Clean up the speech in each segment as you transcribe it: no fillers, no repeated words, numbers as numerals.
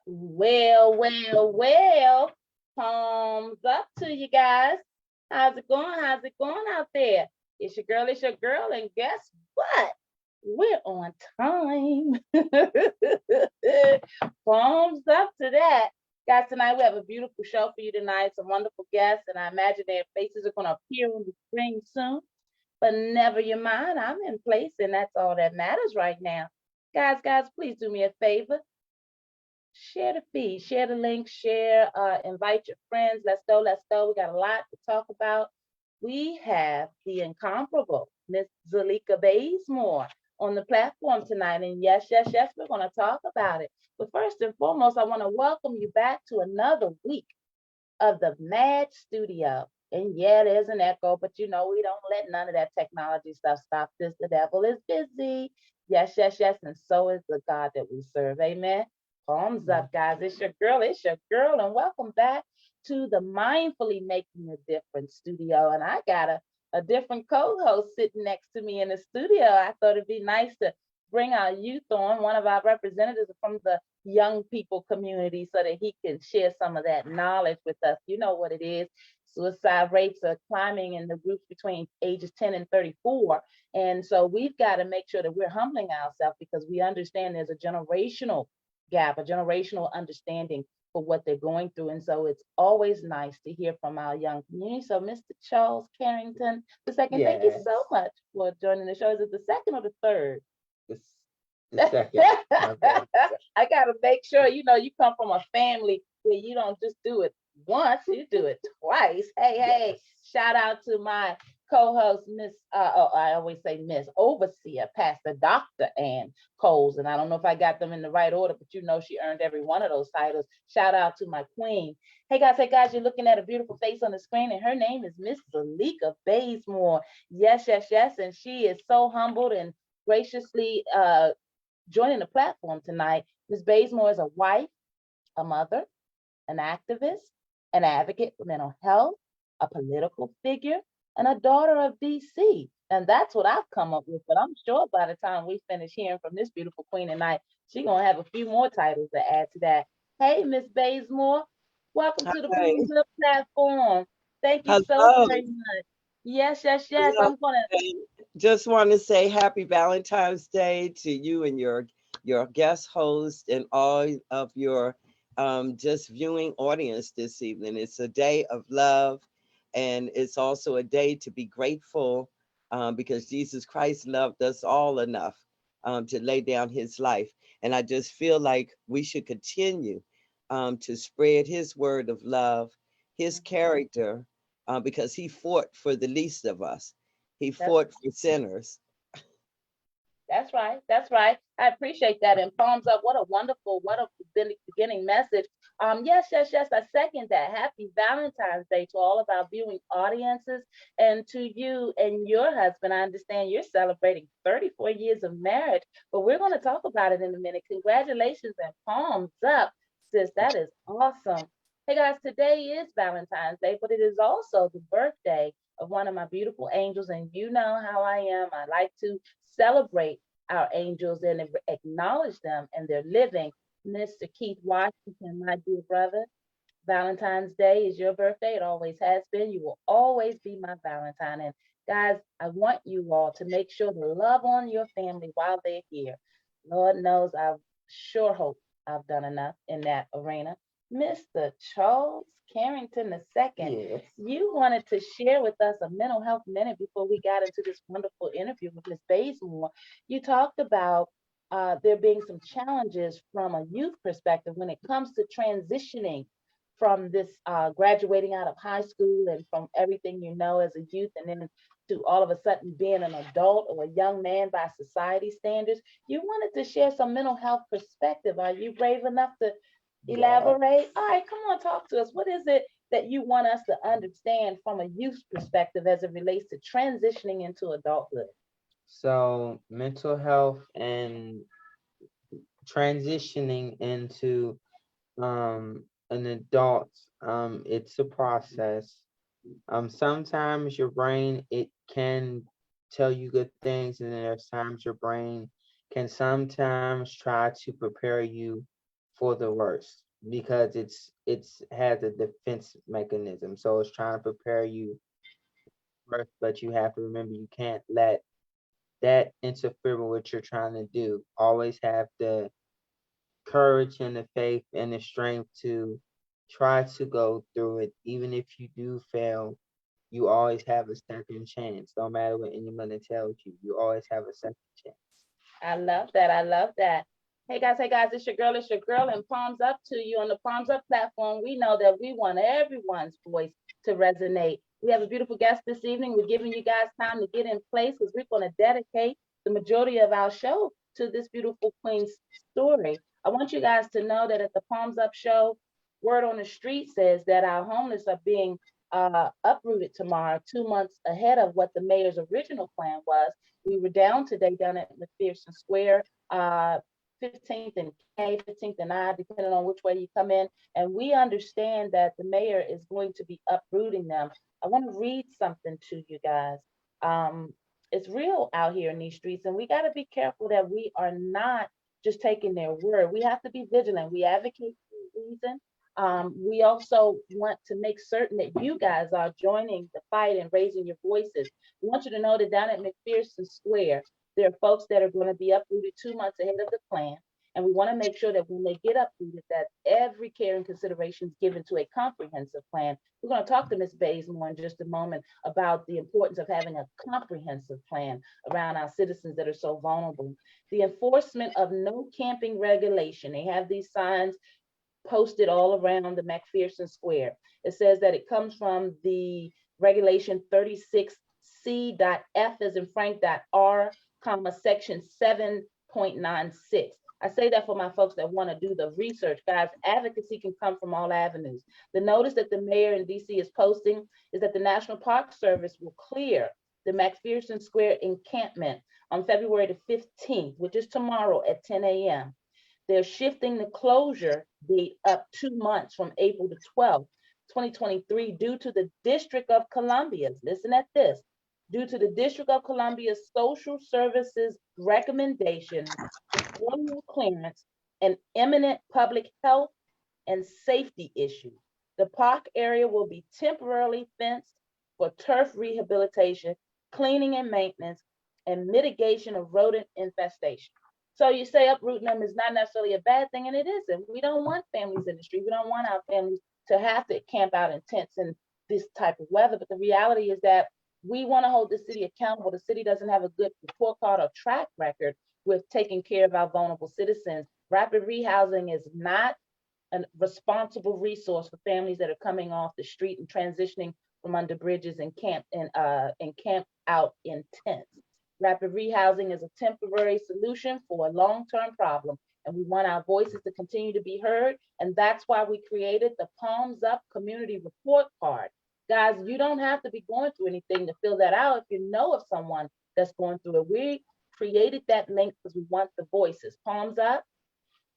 Well. Palms up to you guys. How's it going? How's it going out there? It's your girl, and guess what? We're on time. Palms up to that. Guys, tonight we have a beautiful show for you tonight. Some wonderful guests, and I imagine their faces are going to appear on the screen soon. But never you mind, I'm in place, and that's all that matters right now. Guys, please do me a favor, share the feed, share the link, invite your friends. Let's go, let's go. We got a lot to talk about. We have the incomparable Miss Zalika Bazemore on the platform tonight. And yes, we're going to talk about it. But first and foremost, I want to welcome you back to another week of the Mad Studio. And yeah, there's an echo, but we don't let none of that technology stuff stop this. The devil is busy. Yes. And so is the God that we serve. Amen. Palms up, guys. It's your girl, and welcome back to the Mindfully Making a Difference studio. And I got a different co-host sitting next to me in the studio. I thought it'd be nice to bring our youth on, one of our representatives from the young people community, so that he can share some of that knowledge with us. You know what it is. Suicide rates are climbing in the groups between ages 10 and 34. And so we've got to make sure that we're humbling ourselves, because we understand there's a generational gap, a generational understanding for what they're going through. And so it's always nice to hear from our young community. So Mr. Charles Carrington the second, thank you so much for joining the show. Is it the second or the third? The second. I gotta make sure you come from a family where you don't just do it once, you do it twice. Hey, shout out to my co-host, Miss I always say Miss Overseer, Pastor Dr. Ann Coles. And I don't know if I got them in the right order, but she earned every one of those titles. Shout out to my queen. Hey guys, you're looking at a beautiful face on the screen, and her name is Miss Zalika Bazemore. Yes. And she is so humbled and graciously joining the platform tonight. Ms. Bazemore is a wife, a mother, an activist, an advocate for mental health, a political figure, and a daughter of DC. And that's what I've come up with. But I'm sure by the time we finish hearing from this beautiful queen tonight, she's going to have a few more titles to add to that. Hey, Ms. Bazemore, welcome to the Hi. Palms Up platform. Thank you so Hello. very much. Yes. Hello. I'm going to. And just want to say happy Valentine's Day to you and your guest host and all of your just viewing audience this evening. It's a day of love, and it's also a day to be grateful because Jesus Christ loved us all enough to lay down his life. And I just feel like we should continue to spread his word of love, his character, because he fought for the least of us. He That's fought for sinners. That's right. That's right. I appreciate that. And palms up. What a beginning message. Yes. I second that. Happy Valentine's Day to all of our viewing audiences, and to you and your husband. I understand you're celebrating 34 years of marriage, but we're going to talk about it in a minute. Congratulations and palms up, sis. That is awesome. Hey guys, today is Valentine's Day, but it is also the birthday of one of my beautiful angels, and you know how I am. I like to celebrate our angels and acknowledge them and their living. Mr. Keith Washington, my dear brother, Valentine's Day is your birthday. It always has been. You will always be my Valentine. And guys, I want you all to make sure to love on your family while they're here. Lord knows I sure hope I've done enough in that arena. Mr. Charles Carrington II, Yes. you wanted to share with us a mental health minute before we got into this wonderful interview with Ms. Bazemore. You talked about there being some challenges from a youth perspective when it comes to transitioning from this graduating out of high school and from everything you know as a youth, and then to all of a sudden being an adult or a young man by society standards. You wanted to share some mental health perspective. Are you brave enough to Yeah. elaborate? All right, come on, talk to us. What is it that you want us to understand from a youth perspective as it relates to transitioning into adulthood? So, mental health and transitioning into an adult, it's a process. Sometimes your brain it can tell you good things, and then there's times your brain can sometimes try to prepare you for the worst because it's has a defense mechanism. So it's trying to prepare you first, but you have to remember you can't let that interfere with what you're trying to do. Always have the courage and the faith and the strength to try to go through it. Even if you do fail, you always have a second chance. No matter what anyone tells you, you always have a second chance. I love that. I love that. Hey guys, it's your girl. It's your girl. And palms up to you on the Palms Up platform. We know that we want everyone's voice to resonate. We have a beautiful guest this evening. We're giving you guys time to get in place because we're going to dedicate the majority of our show to this beautiful queen's story. I want you guys to know that at the Palms Up show, word on the street says that our homeless are being uprooted tomorrow, 2 months ahead of what the mayor's original plan was. We were down today down at McPherson Square, 15th and K, 15th and I, depending on which way you come in. And we understand that the mayor is going to be uprooting them. I want to read something to you guys. It's real out here in these streets, and we got to be careful that we are not just taking their word. We have to be vigilant. We advocate for a reason. We also want to make certain that you guys are joining the fight and raising your voices. We want you to know that down at McPherson Square, there are folks that are going to be uprooted 2 months ahead of the plan. And we want to make sure that when they get uprooted, that every care and consideration is given to a comprehensive plan. We're going to talk to Ms. Bazemore in just a moment about the importance of having a comprehensive plan around our citizens that are so vulnerable. The enforcement of no camping regulation. They have these signs posted all around the McPherson Square. It says that it comes from the regulation 36C.F as in Frank.R, section 7.96. I say that for my folks that want to do the research. Guys, advocacy can come from all avenues. The notice that the mayor in DC is posting is that the National Park Service will clear the McPherson Square encampment on February the 15th, which is tomorrow at 10 a.m. They're shifting the closure date up 2 months from April the 12th, 2023, due to the District of Columbia's, listen at this, due to the District of Columbia's social services recommendation, formal clearance, and imminent public health and safety issues. The park area will be temporarily fenced for turf rehabilitation, cleaning and maintenance, and mitigation of rodent infestation. So you say uprooting them is not necessarily a bad thing, and it isn't. We don't want families in the street. We don't want our families to have to camp out in tents in this type of weather. But the reality is that we want to hold the city accountable. The city doesn't have a good report card or track record with taking care of our vulnerable citizens. Rapid rehousing is not a responsible resource for families that are coming off the street and transitioning from under bridges and camp out in tents. Rapid rehousing is a temporary solution for a long-term problem, and we want our voices to continue to be heard, and that's why we created the Palms Up Community Report Card. Guys, you don't have to be going through anything to fill that out if you know of someone that's going through it. We created that link because we want the voices. Palms Up.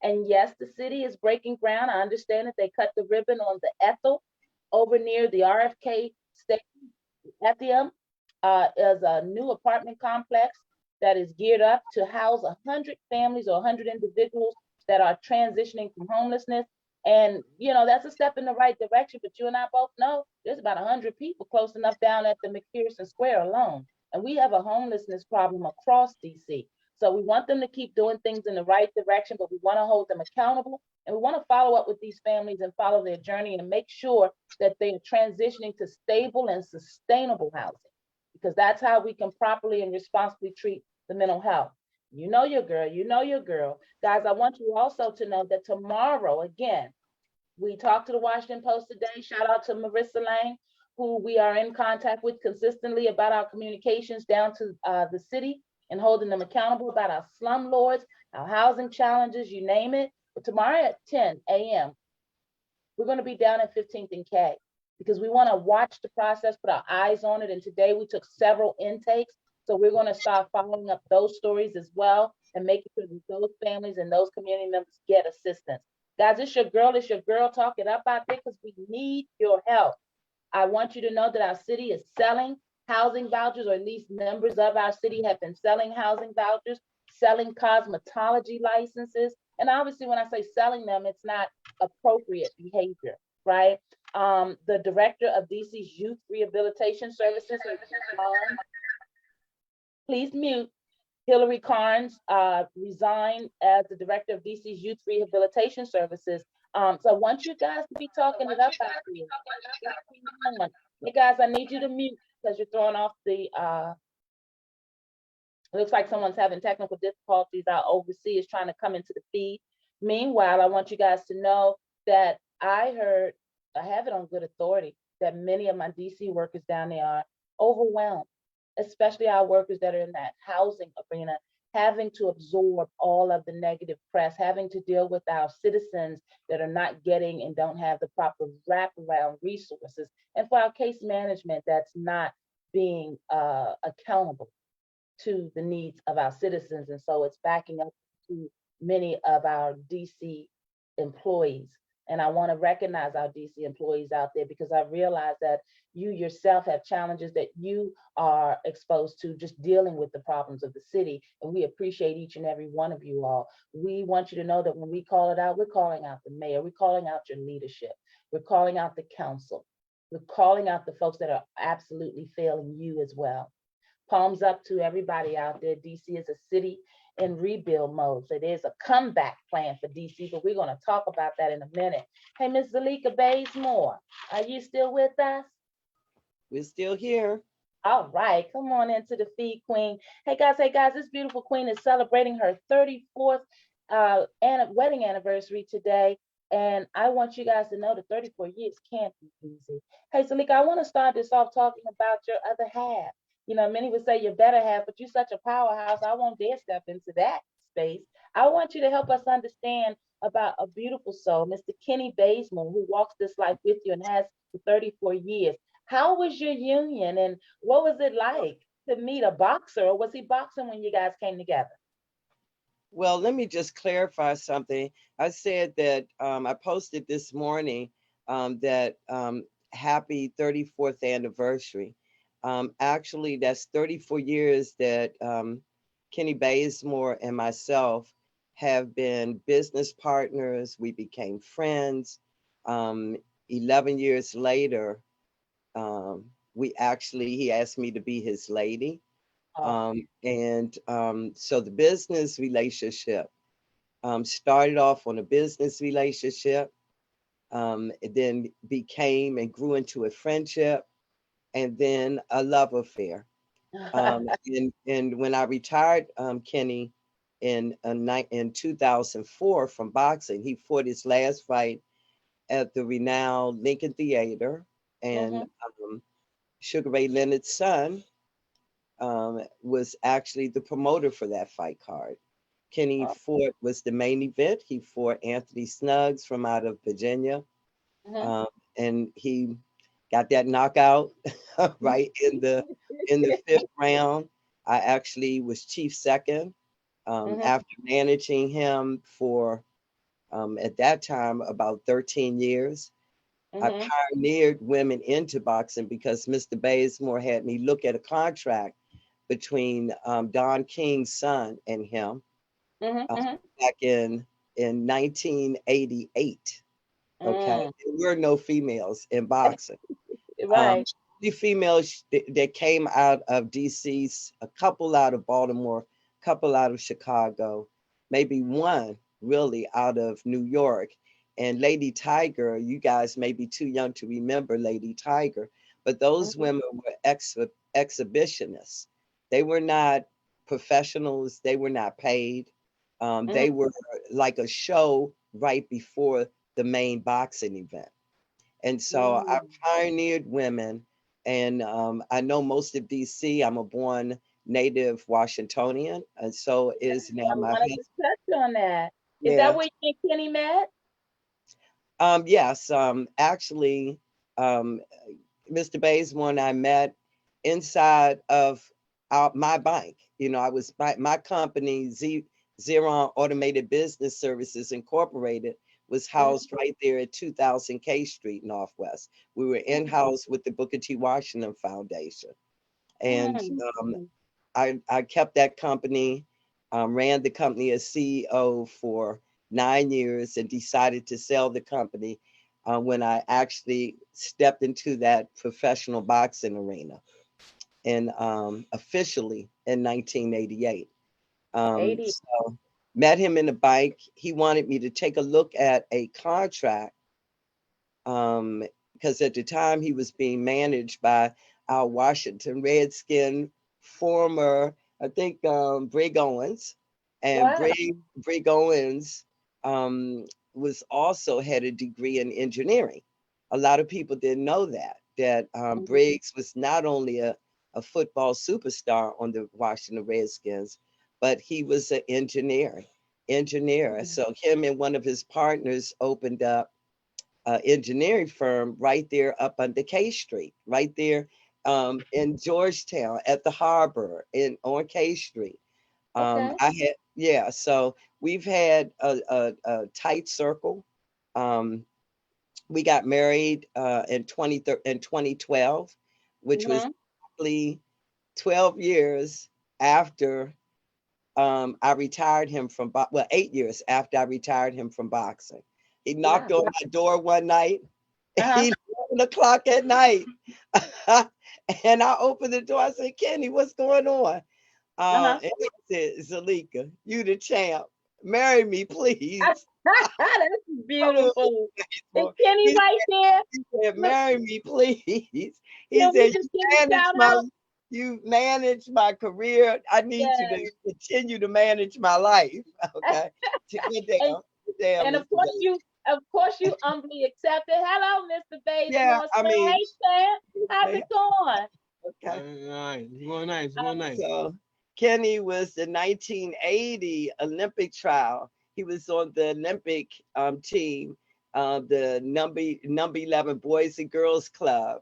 And yes, the city is breaking ground. I understand that they cut the ribbon on the Ethel over near the RFK Stadium. Is a new apartment complex that is geared up to house 100 families or 100 individuals that are transitioning from homelessness. And, you know, that's a step in the right direction, but you and I both know there's about 100 people close enough down at the McPherson Square alone. And we have a homelessness problem across DC. So we want them to keep doing things in the right direction, but we want to hold them accountable. And we want to follow up with these families and follow their journey and make sure that they are transitioning to stable and sustainable housing, because that's how we can properly and responsibly treat the mental health. You know your girl, you know your girl. Guys, I want you also to know that tomorrow, again, we talked to the Washington Post today. Shout out to Marissa Lang, who we are in contact with consistently about our communications down to the city and holding them accountable about our slumlords, our housing challenges, you name it. But tomorrow at 10 a.m., we're going to be down at 15th and K, because we want to watch the process, put our eyes on it. And today we took several intakes. So we're going to start following up those stories as well and making sure that those families and those community members get assistance. Guys, it's your girl. Talk it up out there because we need your help. I want you to know that our city is selling housing vouchers, or at least members of our city have been selling housing vouchers, selling cosmetology licenses, And obviously, when I say selling them, it's not appropriate behavior, right? The director of DC's Youth Rehabilitation Services, please mute. Hillary Carnes resigned as the director of DC's Youth Rehabilitation Services. So I want you guys to be talking it up out here. Hey guys, I need you to mute because you're throwing off the it looks like someone's having technical difficulties. Our overseer is trying to come into the feed. Meanwhile, I want you guys to know that I have it on good authority that many of my DC workers down there are overwhelmed, especially our workers that are in that housing arena, having to absorb all of the negative press, having to deal with our citizens that are not getting and don't have the proper wraparound resources, and for our case management that's not being accountable to the needs of our citizens. And so it's backing up to many of our DC employees. And I want to recognize our DC employees out there because I realize that you yourself have challenges that you are exposed to just dealing with the problems of the city. And we appreciate each and every one of you all. We want you to know that when we call it out, we're calling out the mayor, we're calling out your leadership, we're calling out the council, we're calling out the folks that are absolutely failing you as well. Palms up to everybody out there. DC is a city in rebuild mode. So there's a comeback plan for DC, but we're going to talk about that in a minute. Hey, Miss Zalika Bazemore, are you still with us? We're still here. All right, come on into the feed, Queen. Hey guys, this beautiful queen is celebrating her 34th wedding anniversary today. And I want you guys to know that 34 years can't be easy. Hey, Zalika, I want to start this off talking about your other half. You know, many would say you're better half, but you're such a powerhouse. I won't dare step into that space. I want you to help us understand about a beautiful soul, Mr. Kenny Bazemore, who walks this life with you and has for 34 years. How was your union and what was it like to meet a boxer, or was he boxing when you guys came together? Well, let me just clarify something. I said that I posted this morning that happy 34th anniversary. Actually, that's 34 years that Kenny Bazemore and myself have been business partners. We became friends. 11 years later, he asked me to be his lady. So the business relationship started off on a business relationship, it then became and grew into a friendship, and then a love affair. And when I retired Kenny in 2004 from boxing, he fought his last fight at the renowned Lincoln Theater, and Sugar Ray Leonard's son was actually the promoter for that fight card. Kenny fought was the main event. He fought Anthony Snuggs from out of Virginia, and he got that knockout right in the 5th round. I actually was chief second after managing him for at that time about 13 years. I pioneered women into boxing because Mr. Bazemore had me look at a contract between Don King's son and him back in 1988. Okay, there were no females in boxing. Right. The females that came out of DC's, a couple out of Baltimore, a couple out of Chicago, maybe one really out of New York. And Lady Tiger, you guys may be too young to remember Lady Tiger, but those women were exhibitionists. They were not professionals. They were not paid. They were like a show right before the main boxing event. And so I pioneered women. And I know most of DC. I'm a born native Washingtonian. And so is now my husband. Touch on that. Is that where you and Kenny met? Yes. Actually, Mr. Bazemore and I met inside of my bank. You know, I was my company, Xeron Automated Business Services Incorporated, was housed right there at 2000 K Street Northwest. We were in-house with the Booker T. Washington Foundation. And I kept that company, ran the company as CEO for 9 years and decided to sell the company when I actually stepped into that professional boxing arena and officially in 1988. 80. So met him in the bike. He wanted me to take a look at a contract because at the time he was being managed by our Washington Redskin former, I think, Brig Owens, and Wow. Brig Owens was also had a degree in engineering. A lot of people didn't know that Mhm. Briggs was not only a football superstar on the Washington Redskins, but he was an engineer. Mhm. So him and one of his partners opened up engineering firm right there up on the K Street, right there in Georgetown at the harbor in on K Street. Okay. I had yeah, so we've had a tight circle. Um, we got married in 2012, which was Hmm. exactly 12 years after I retired him from 8 years after I retired him from boxing. He knocked Wow. on my door one night. Uh-huh. 11 o'clock at night. And I opened the door. I said, Kenny, what's going on? Uh-huh. And he said, Zalika, you the champ. Marry me, please. That's Oh, beautiful. Is Lord. Kenny He right there? said, Look, marry me, please. He can we said, just give a manage shout my out? you manage my career. I need you to Yes. continue to manage my life. Okay. Get and, down. Get down, and Mr. Bates. of course you humbly accepted. Hello, Mr. Yeah, Bazemore, I sir. mean, Hey, Sam. How's it going? okay. All right, it's going nice, it's going Um, nice. So Kenny was the 1980 Olympic trial. He was on the Olympic team, the number 11 Boys and Girls Club.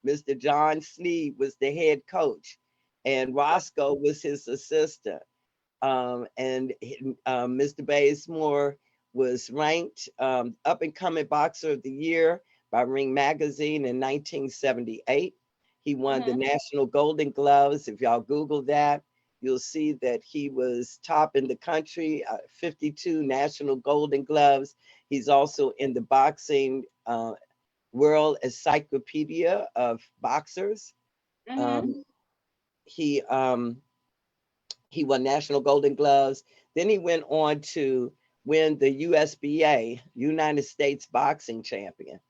Mr. John Sneed was the head coach, and Roscoe was his assistant. Mr. Bazemore was ranked up and coming boxer of the year by Ring Magazine in 1978. He won the mhm. National Golden Gloves. If y'all Google that, you'll see that he was top in the country, 52 National Golden Gloves. He's also in the boxing World Encyclopedia of Boxers. Mhm. Um, he he won National Golden Gloves. Then he went on to win the USBA, United States Boxing Champion.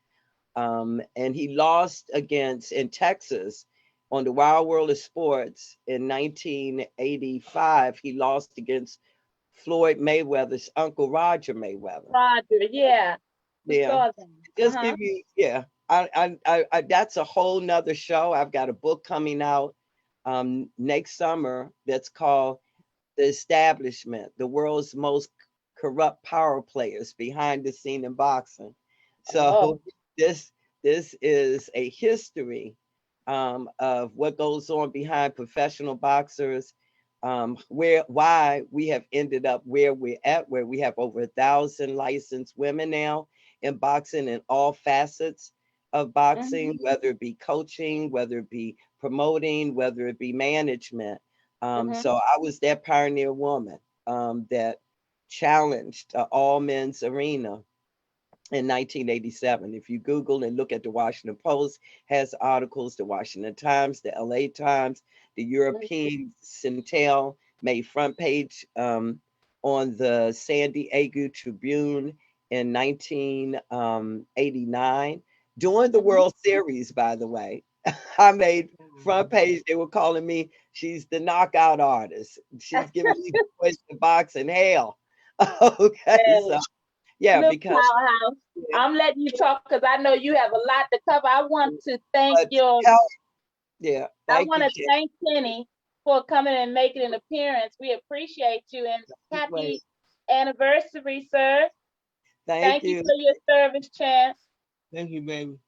And he lost against in Texas on the Wild World of Sports in 1985. He lost against Floyd Mayweather's uncle Roger Mayweather. Roger, yeah. We Yeah, saw them. just Uh-huh. give you yeah. That's a whole nother show. I've got a book coming out next summer that's called The Establishment, the world's most corrupt power players behind the scene in boxing. Oh. So this this is a history of what goes on behind professional boxers, where why we have ended up where we're at, where we have over 1,000 licensed women now in boxing in all facets of boxing, Mhm. whether it be coaching, whether it be promoting, whether it be management. Mhm. So I was that pioneer woman that challenged all men's arena in 1987. If you Google and look at the Washington Post, has articles, the Washington Times, the LA Times, the Mhm. European Centel made front page on the San Diego Tribune in 1989 during the Mhm. World Series, by the way. I made front Mhm. page. They were calling me, she's the knockout artist. She's giving me the voice to box in hell. Okay, so Hey, yeah, look, because powerhouse. I'm letting you talk because I know you have a lot to cover. but tell yeah, I thank want you, to Ken. thank Kenny for coming and making an appearance. We appreciate you and Wait, happy anniversary, sir. thank Thank you you. for your service, champ. Thank you, baby.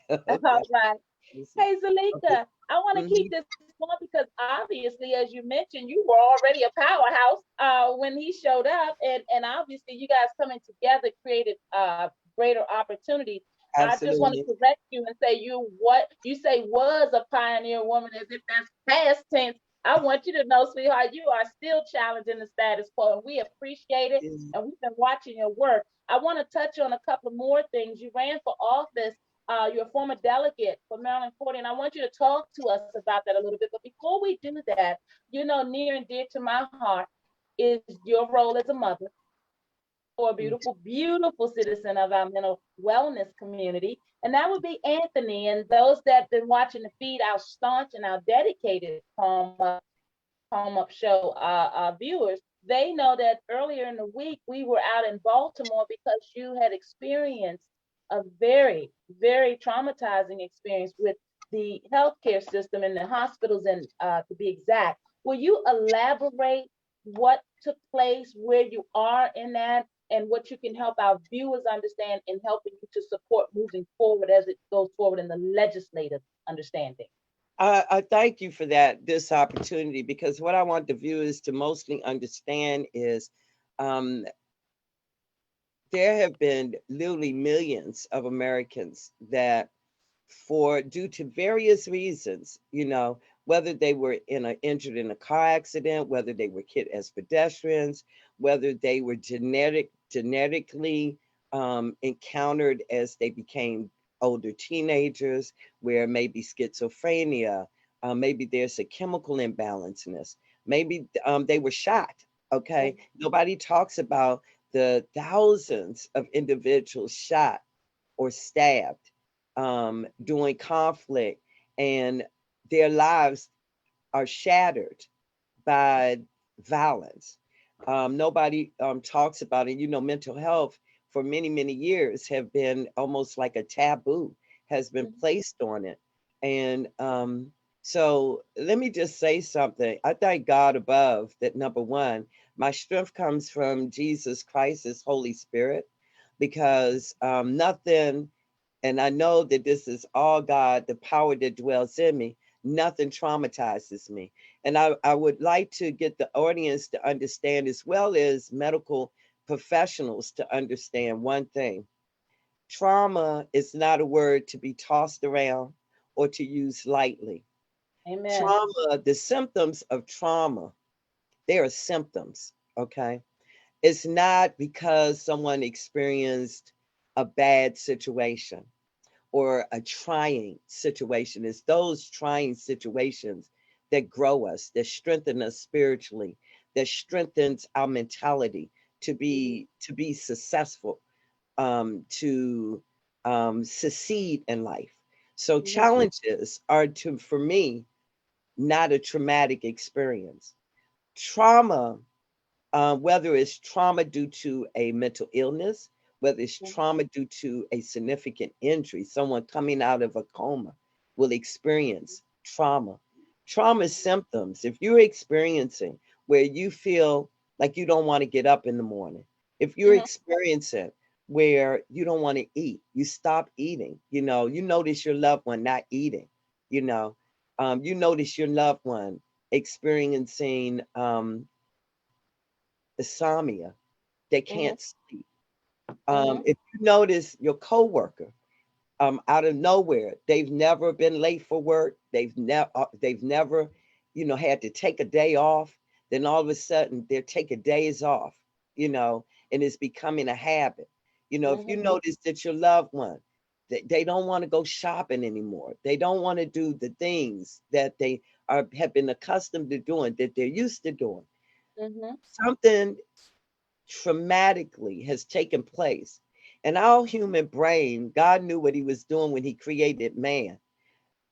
Okay, All right. listen. Hey, Okay. Zalika, I want to keep Mhm. this going because obviously, as you mentioned, you were already a powerhouse when he showed up, and obviously, you guys coming together created greater opportunities. I just want to Absolutely. correct you and say you say was a pioneer woman as if that's past tense. I want you to know, sweetheart, you are still challenging the status quo, and we appreciate it. And we've been watching your work. I want to touch on a couple more things. You ran for office. You're a former delegate for Maryland County, and I want you to talk to us about that a little bit. But before we do that, near and dear to my heart is your role as a mother for a beautiful, beautiful citizen of our mental wellness community. And that would be Anthony. And those that have been watching the feed, our staunch and our dedicated Home Up Show viewers, they know that earlier in the week we were out in Baltimore because you had experienced a very, very traumatizing experience with the healthcare system and the hospitals, and to be exact. Will you elaborate what took place, where you are in that, and what you can help our viewers understand in helping you to support moving forward as it goes forward in the legislative understanding? I thank you for this opportunity, because what I want the viewers to mostly understand is um, there have been literally millions of Americans that, due to various reasons, whether they were injured in a car accident, whether they were hit as pedestrians, whether they were genetically encountered as they became older teenagers, where maybe schizophrenia, maybe there's a chemical imbalanceness, maybe they were shot. Okay, nobody talks about the thousands of individuals shot or stabbed during conflict, and their lives are shattered by violence. Nobody talks about it. Mental health for many, many years have been almost like a taboo has been placed on it. And so let me just say something. I thank God above that, number one, my strength comes from Jesus Christ, His Holy Spirit, because nothing, and I know that this is all God, the power that dwells in me, nothing traumatizes me. And I would like to get the audience to understand, as well as medical professionals to understand one thing. Trauma is not a word to be tossed around or to use lightly. Amen. Trauma, the symptoms of trauma, they are symptoms, okay? It's not because someone experienced a bad situation or a trying situation. It's those trying situations that grow us, that strengthen us spiritually, that strengthens our mentality to be successful, to succeed in life. So challenges are, for me, not a traumatic experience. Trauma, whether it's trauma due to a mental illness, whether it's trauma due to a significant injury, someone coming out of a coma will experience trauma. Trauma symptoms, if you're experiencing where you feel like you don't want to get up in the morning, if you're experiencing where you don't want to eat, you stop eating, you notice your loved one not eating, you notice your loved one experiencing insomnia, they can't sleep. If you notice your coworker, out of nowhere, they've never been late for work. They've never, had to take a day off. Then all of a sudden they're taking days off, and it's becoming a habit. If you notice that your loved one, they don't want to go shopping anymore. They don't want to do the things that they have been accustomed to doing, that they're used to doing. Something traumatically has taken place. And our human brain, God knew what He was doing when He created man.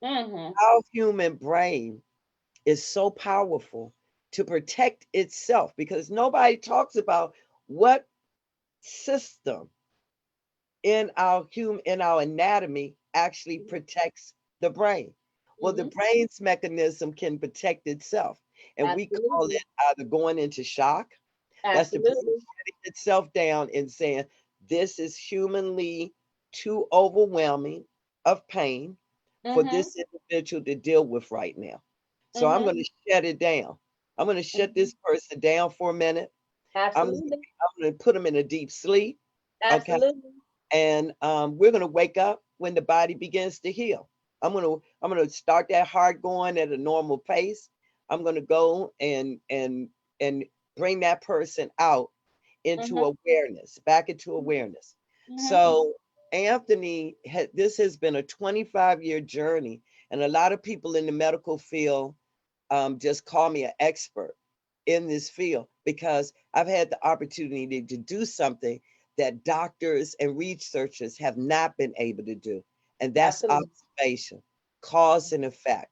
Our human brain is so powerful to protect itself, because nobody talks about what system in our anatomy actually protects the brain. Well, the brain's mechanism can protect itself, and we call it either going into shock. That's the brain shutting itself down and saying, this is humanly too overwhelming of pain for this individual to deal with right now. So I'm going to shut it down. I'm going to shut this person down for a minute. I'm going to put them in a deep sleep. Okay. And we're going to wake up when the body begins to heal. I'm going to start that heart going at a normal pace. I'm going to go and bring that person out into Mhm. awareness, back into awareness. Mhm. So Anthony, this has been a 25-year journey, and a lot of people in the medical field just call me an expert in this field because I've had the opportunity to do something that doctors and researchers have not been able to do, and that's Absolutely. observation, cause and effect.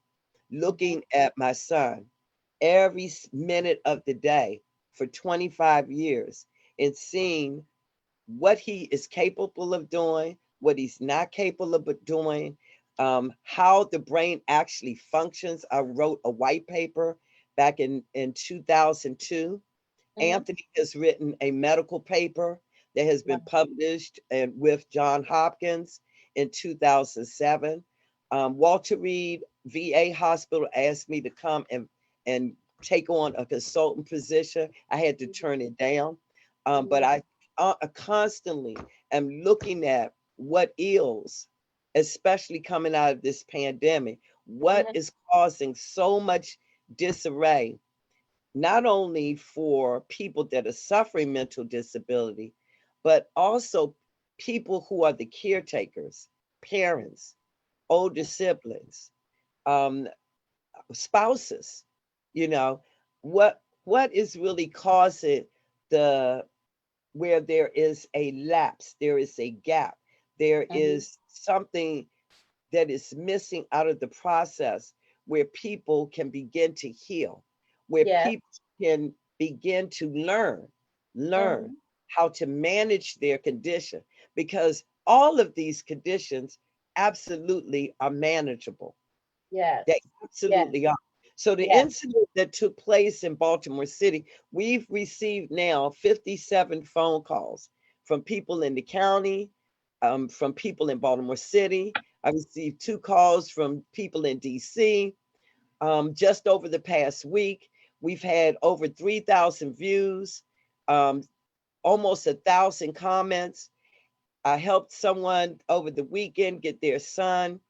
Mhm. Looking at my son every minute of the day for 25 years and seeing what he is capable of doing, what he's not capable of doing, how the brain actually functions. I wrote a white paper back in 2002. Mhm. Anthony has written a medical paper that has been Wow. published and with John Hopkins in 2007. Walter Reed VA Hospital asked me to come and take on a consultant position. I had to turn it down, but Mhm. I constantly am looking at what ills, especially coming out of this pandemic, what Mhm. is causing so much disarray not only for people that are suffering mental disability, but also people who are the caretakers, parents, older siblings, um, spouses. You know, what is really causing the where there is a lapse, there is a gap, there Mhm. is something that is missing out of the process where people can begin to heal, where Yes. people can begin to learn Mhm. how to manage their condition, because all of these conditions absolutely are manageable. Yes. They Yes. absolutely are. So the Yes. incident that took place in Baltimore City, we've received now 57 phone calls from people in the county, from people in Baltimore City. I received 2 calls from people in DC. Just over the past week, we've had over 3,000 views, um, almost 1,000 comments. I helped someone over the weekend get their son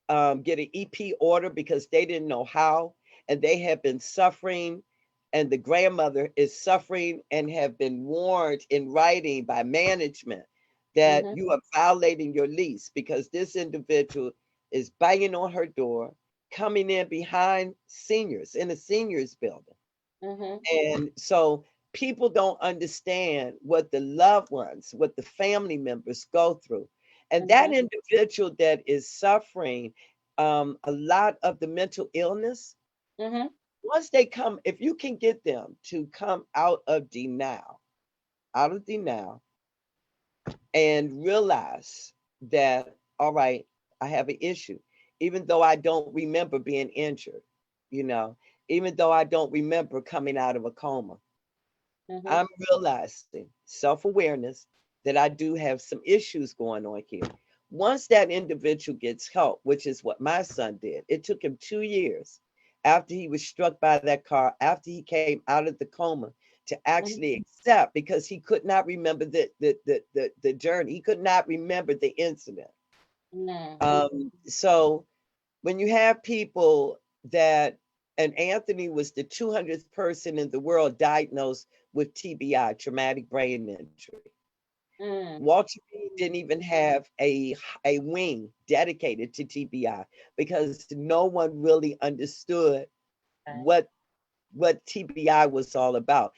get an EP order because they didn't know how, and they have been suffering, and the grandmother is suffering and have been warned in writing by management that Mhm. you are violating your lease because this individual is banging on her door, coming in behind seniors in a seniors building. Mhm. And so people don't understand what the loved ones, what the family members go through. And that Mhm. individual that is suffering a lot of the mental illness, Mhm. once they come, if you can get them to come out of denial, and realize that, all right, I have an issue, even though I don't remember being injured, you know, even though I don't remember coming out of a coma. Mhm. I'm realizing self awareness that I do have some issues going on here. Once that individual gets help, which is what my son did, it took him 2 years after he was struck by that car, after he came out of the coma, to Mhm. actually accept because he could not remember the journey. He could not remember the incident. Mhm. So when you have people that, and Anthony was the 200th person in the world diagnosed with TBI, traumatic brain injury. Mhm. Walter Reed didn't even have a wing dedicated to TBI because no one really understood Right. what TBI was all about.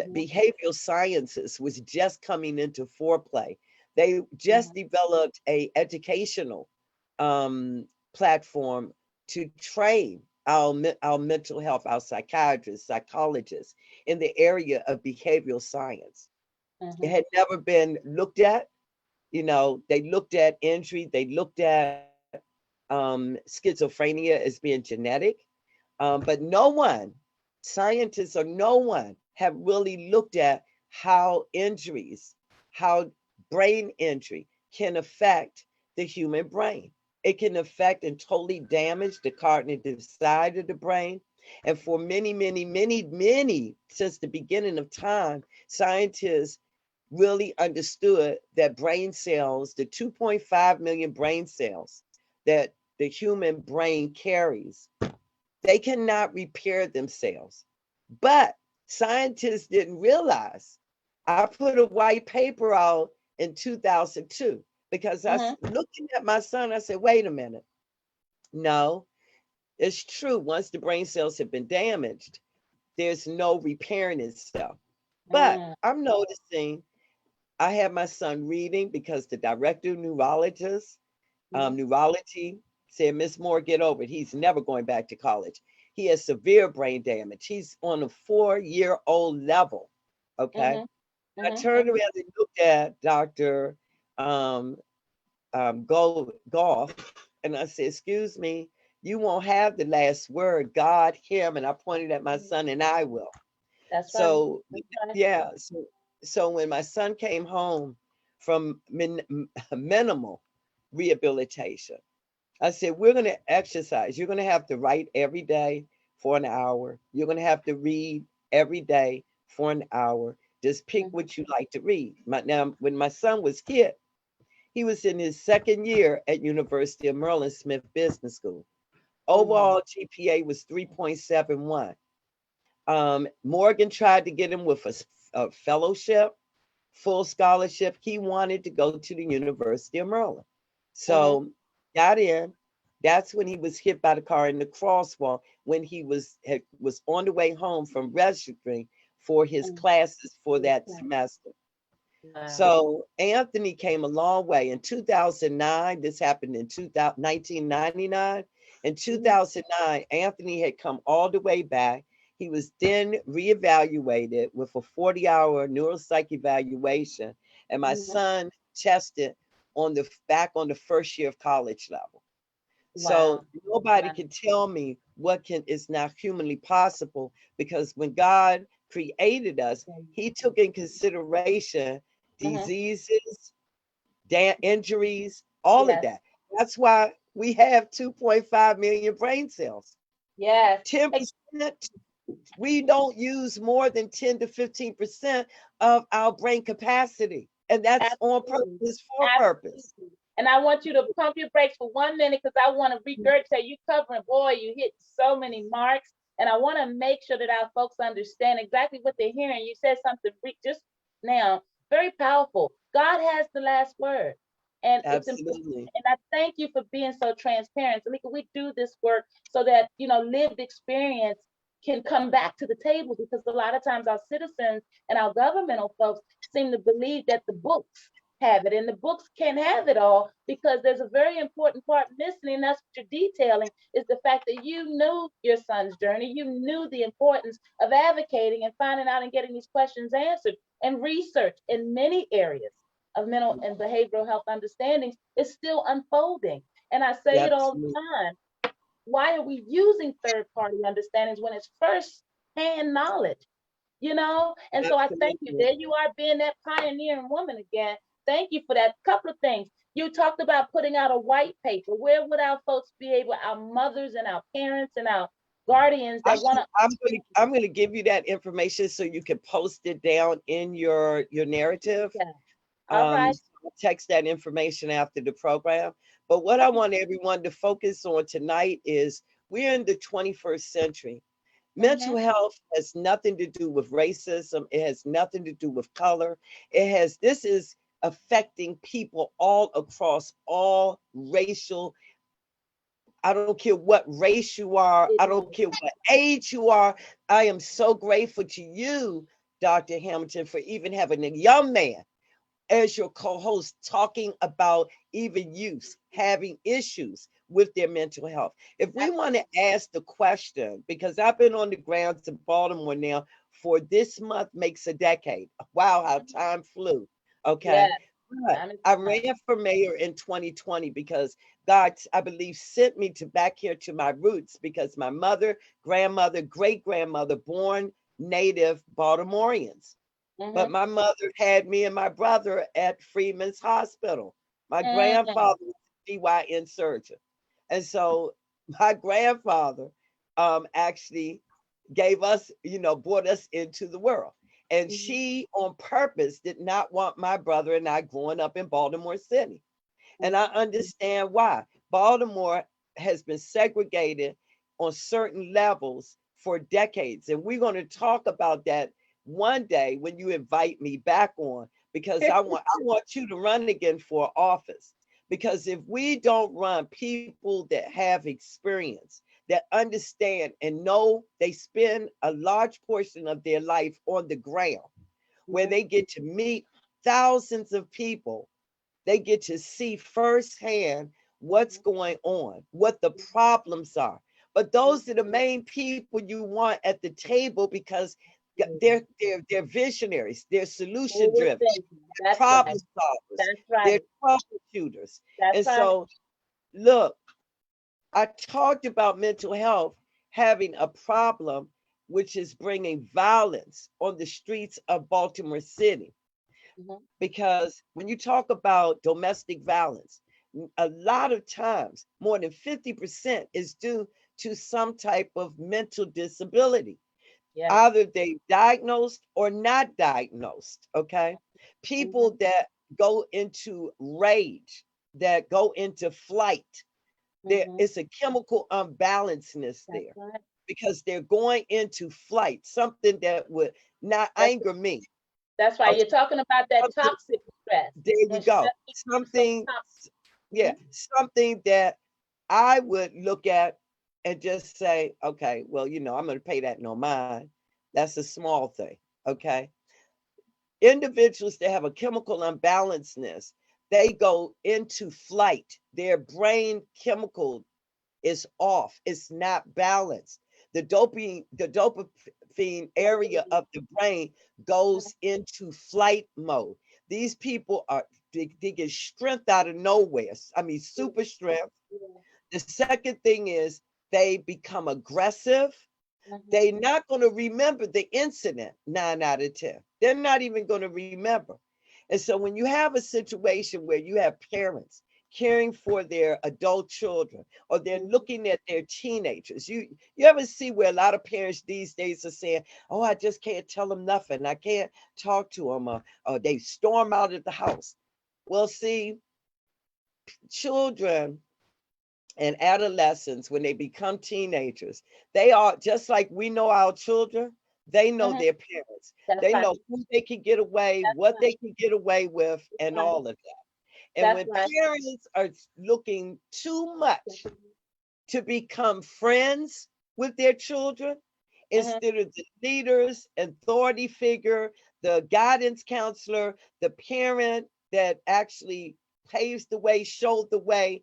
Mhm. Behavioral sciences was just coming into foreplay. They just Mhm. developed a educational platform to train our mental health, our psychiatrists, psychologists in the area of behavioral science. It Mhm. had never been looked at. You know, they looked at injury, they looked at schizophrenia as being genetic, but no one, scientists or no one, have really looked at how injuries, how brain injury can affect the human brain. It can affect and totally damage the cognitive side of the brain. And for many, many, many, many, since the beginning of time, scientists really understood that brain cells, the 2.5 million brain cells that the human brain carries, They cannot repair themselves. But scientists didn't realize. I put a white paper out in 2002 because looking at my son, I said, wait a minute. No, it's true. Once the brain cells have been damaged, there's no repairing itself. But I'm noticing I have my son reading because the director of neurology said, Miss Moore, get over it. He's never going back to college. He has severe brain damage. He's on a 4-year-old level. Okay. I turned around and looked at Dr. Golf, and I said, excuse me, you won't have the last word. God, him, and I pointed at my son, and I will. That's right. So That's right. yeah, so when my son came home from minimal rehabilitation, I said, we're going to exercise. You're going to have to write every day for an hour. You're going to have to read every day for an hour. Just pick what you like to read. Now, when my son was hit, he was in his second year at University of Maryland Smith Business School. Overall GPA was 3.71. Morgan tried to get him with a fellowship, full scholarship. He wanted to go to the University of Maryland. So got in. That's when he was hit by the car in the crosswalk when he was on the way home from registering for his classes for that semester. Wow. So Anthony came a long way. In 2009, this happened in 1999. In 2009, Anthony had come all the way back. He was then reevaluated with a 40-hour neuropsych evaluation, and my son tested back on the first year of college level. Wow. So nobody can tell me what is not humanly possible, because when God created us, he took in consideration diseases, injuries, all of that. That's why we have 2.5 million brain cells. Yes. 10%, we don't use more than 10 to 15% of our brain capacity. And that's on purpose, for purpose. And I want you to pump your brakes for 1 minute, because I want to regurgitate. You covering, boy, you hit so many marks. And I want to make sure that our folks understand exactly what they're hearing. You said something just now, very powerful. God has the last word. And Absolutely. It's important. And I thank you for being so transparent. Tamika, we do this work so that, lived experience can come back to the table, because a lot of times our citizens and our governmental folks seem to believe that the books have it, and the books can't have it all, because there's a very important part missing, and that's what you're detailing, is the fact that you knew your son's journey, you knew the importance of advocating and finding out and getting these questions answered, and research in many areas of mental and behavioral health understandings is still unfolding. And I say it all the time. Why are we using third-party understandings when it's first-hand knowledge? And so I thank you. There you are, being that pioneering woman again. Thank you for that. Couple of things. You talked about putting out a white paper. Where would our folks be able, our mothers and our parents and our guardians that want to? I'm going to give you that information so you can post it down in your narrative. Yeah. All right. Text that information after the program. But what I want everyone to focus on tonight is we're in the 21st century. Mental health has nothing to do with racism. It has nothing to do with color. This is affecting people all across all racial. I don't care what race you are. I don't care what age you are. I am so grateful to you, Dr. Hamilton, for even having a young man as your co-host, talking about even youth having issues with their mental health. If we want to ask the question, because I've been on the grounds in Baltimore now for this month makes a decade. Wow, how time flew. Okay. But I ran for mayor in 2020 because God, I believe, sent me back here to my roots, because my mother, grandmother, great-grandmother, born native Baltimoreans. But my mother had me and my brother at Freeman's Hospital. My grandfather was a GYN surgeon. And so my grandfather actually gave us, brought us into the world. And she, on purpose, did not want my brother and I growing up in Baltimore City. And I understand why. Baltimore has been segregated on certain levels for decades. And we're going to talk about that one day when you invite me back on, because I want you to run again for office. Because if we don't run people that have experience, that understand and know, they spend a large portion of their life on the ground where they get to meet thousands of people. They get to see firsthand what's going on, what the problems are. But those are the main people you want at the table, because they're visionaries, they're solution Forward driven, thinking. That's problem right. solvers, That's they're right. troubleshooters. That's And right. so, look, I talked about mental health having a problem, which is bringing violence on the streets of Baltimore City. Mhm. Because when you talk about domestic violence, a lot of times more than 50% is due to some type of mental disability. Yes. Either they diagnosed or not diagnosed. Okay. Mhm. People that go into rage, that go into flight, there Mhm. is a chemical unbalanceness That's there, right. because they're going into flight, something that would not That's anger me. that's right. Okay, You're talking about that something, toxic stress. there you When stress go. becomes so Something, toxic. yeah, Mhm. something that I would look at and just say, okay, well, I'm going to pay that no mind. That's a small thing. Okay. Individuals that have a chemical unbalanceness, they go into flight. Their brain chemical is off. It's not balanced. The dopamine area of the brain goes into flight mode. These people they get strength out of nowhere. I mean, super strength. The second thing is they become aggressive. Mhm. They're not going to remember the incident 9 out of 10. They're not even going to remember. And so when you have a situation where you have parents caring for their adult children, or they're Mhm. looking at their teenagers, you ever see where a lot of parents these days are saying, oh, I just can't tell them nothing, I can't talk to them, or they storm out of the house. Well, see, children and adolescents, when they become teenagers, they are just like we know our children, they know Mhm. their parents. That's They right. know who they can get away, That's what right. they can get away with, and Right. all of that. And That's when right. parents are looking too much to become friends with their children, Mhm. instead of the leaders, authority figure, the guidance counselor, the parent that actually paves the way, showed the way,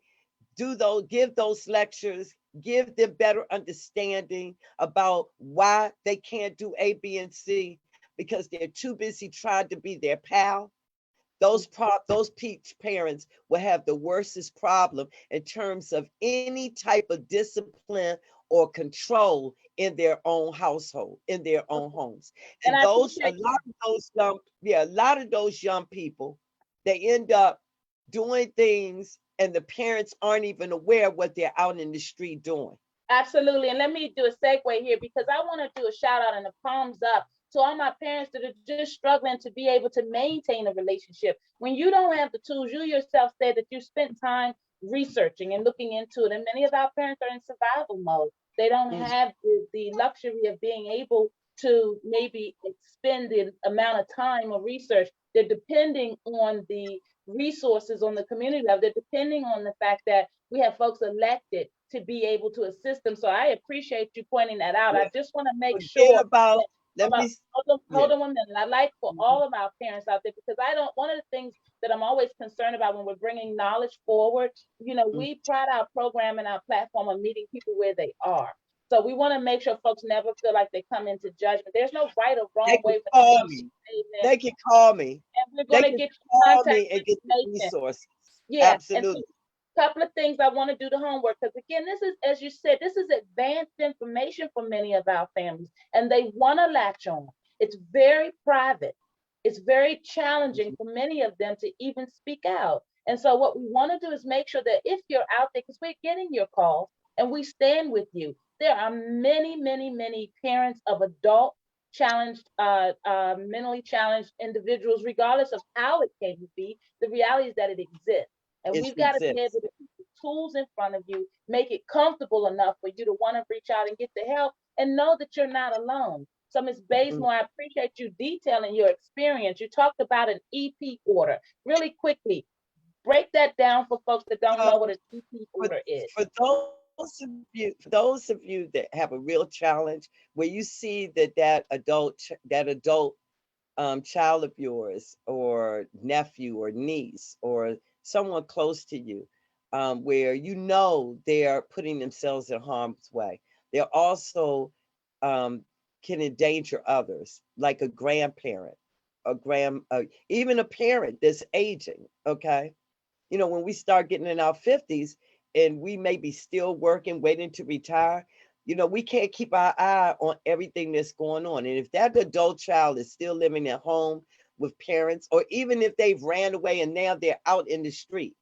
give those lectures, give them better understanding about why they can't do A, B, and C, because they're too busy trying to be their pal. Those parents will have the worstest problem in terms of any type of discipline or control in their own household, in their own homes. And And I a appreciate lot of those a lot of those young people, they end up doing things, and the parents aren't even aware what they're out in the street doing. absolutely. And let me do a segue here because I want to do a shout out and a palms up to all my parents that are just struggling to be able to maintain a relationship. When you don't have the tools, you yourself said that you spent time researching and looking into it. And many of our parents are in survival mode. They don't Mm. have the luxury of being able to maybe expend the amount of time or research. They're depending on the resources on the community level. They're depending on the fact that we have folks elected to be able to assist them. So I appreciate you pointing that out. I Yeah. just want to make Forget sure about, that let me, hold yeah. on 1 minute. I like for Mhm. all of our parents out there because I don't. One of the things that I'm always concerned about when we're bringing knowledge forward, Mm. we pride our program and our platform on meeting people where they are. So we want to make sure folks never feel like they come into judgment. There's no right or They wrong can way for call anyone to me. say this, They can call me. and we're They going to can get you call contact me and get the information. resources. Yeah, and so Absolutely. couple of things I want to do the homework because again, this is, as you said, this is advanced information for many of our families, and they want to latch on. It's very private. It's very challenging for many of them to even speak out. And so, what we want to do is make sure that if you're out there, because we're getting your calls and we stand with you, there are many, many, many parents of adult challenged, mentally challenged individuals, regardless of how it came to be. The reality is that it exists. And It we've got to be able exists. to keep the tools in front of you, make it comfortable enough for you to want to reach out and get the help and know that you're not alone. So, Ms. Bazemore, I appreciate you detailing your experience. You talked about an EP order. Really quickly, break that down for folks that don't know what an EP for, order is. for those of you that have a real challenge where you see that adult child of yours or nephew or niece or someone close to you, where you know they are putting themselves in harm's way. They're also can endanger others, like a grandparent, even a parent that's aging. Okay, you know, when we start getting in our 50s and we may be still working, waiting to retire, you know, we can't keep our eye on everything that's going on. And if that adult child is still living at home with parents, or even if they've ran away and now they're out in the street,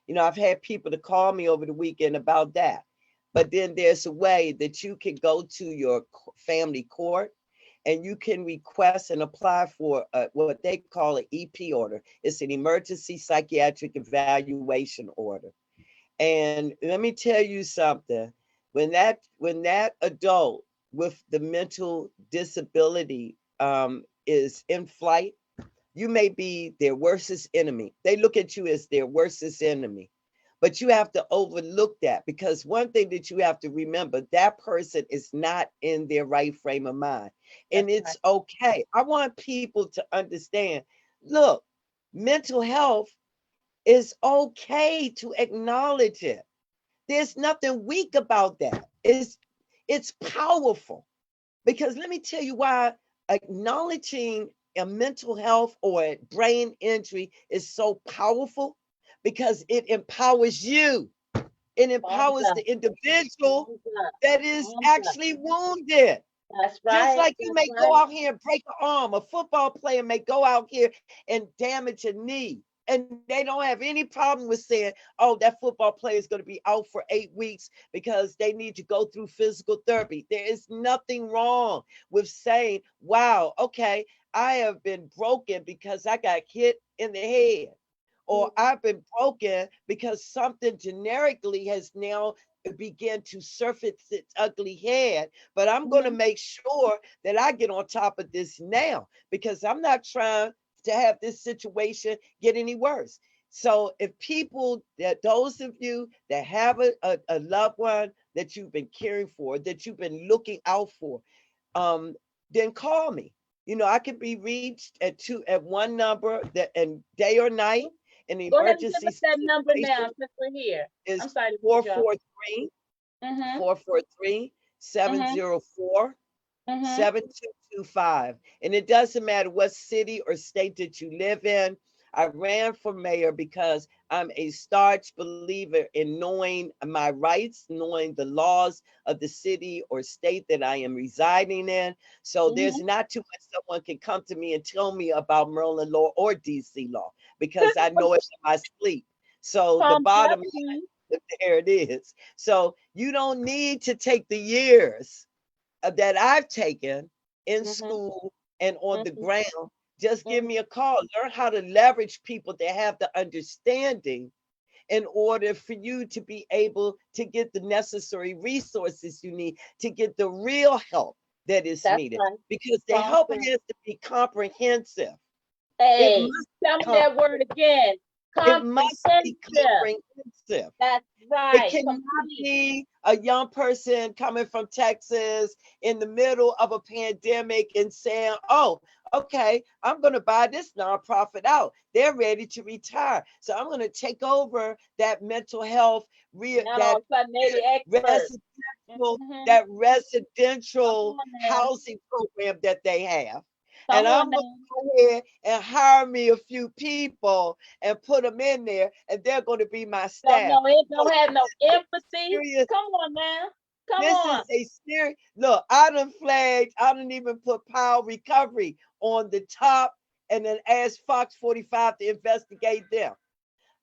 you know, I've had people to call me over the weekend about that. But then there's a way that you can go to your family court and you can request and apply for what they call an EP order. It's an emergency psychiatric evaluation order. And let me tell you something. When that adult with the mental disability is in flight, you may be their worstest enemy. They look at you as their worstest enemy. But you have to overlook that, because one thing that you have to remember, that person is not in their right frame of mind. And That's it's okay. I want people to understand, look, mental health is okay to acknowledge it. There's nothing weak about that. It's powerful. Because let me tell you why acknowledging a mental health or a brain injury is so powerful, because it empowers you. It empowers the individual that is actually wounded. That's Just right. like you may go out here and break an arm, a football player may go out here and damage a knee. And they don't have any problem with saying, oh, that football player is going to be out for 8 weeks because they need to go through physical therapy. There is nothing wrong with saying, wow, okay, I have been broken because I got hit in the head. Or I've been broken because something generically has now began to surface its ugly head. But I'm going to make sure that I get on top of this now, because I'm not trying to have this situation get any worse. So if people, that those of you that have a loved one that you've been caring for, that you've been looking out for, then call me. You know, I can be reached at one number that, and day or night. An Go ahead and give emergency us that number now situation since we're here. is I'm sorry to put you off. 443 Mm-hmm. 443 704 Mm-hmm. 7225. And it doesn't matter what city or state that you live in. I ran for mayor because I'm a staunch believer in knowing my rights, knowing the laws of the city or state that I am residing in. So there's not too much someone can come to me and tell me about Maryland law or DC law, because I know it in my sleep. So the bottom line, there it is. So you don't need to take the years that I've taken in school and on the ground. Just give me a call. Learn how to leverage people that have the understanding in order for you to be able to get the necessary resources you need to get the real help that is needed. Because the help has to be comprehensive. Hey, tell me that word again. It must be comprehensive. That's right. It cannot be a young person coming from Texas in the middle of a pandemic and saying, oh, okay, I'm going to buy this nonprofit out. They're ready to retire. So I'm going to take over that mental health, that residential housing program that they have. And I'm going to go ahead and hire me a few people and put them in there, and they're going to be my staff. No, it don't have no empathy. Come on now. Come on. This is a serious look. I done even put Powell Recovery on the top and then asked Fox 45 to investigate them.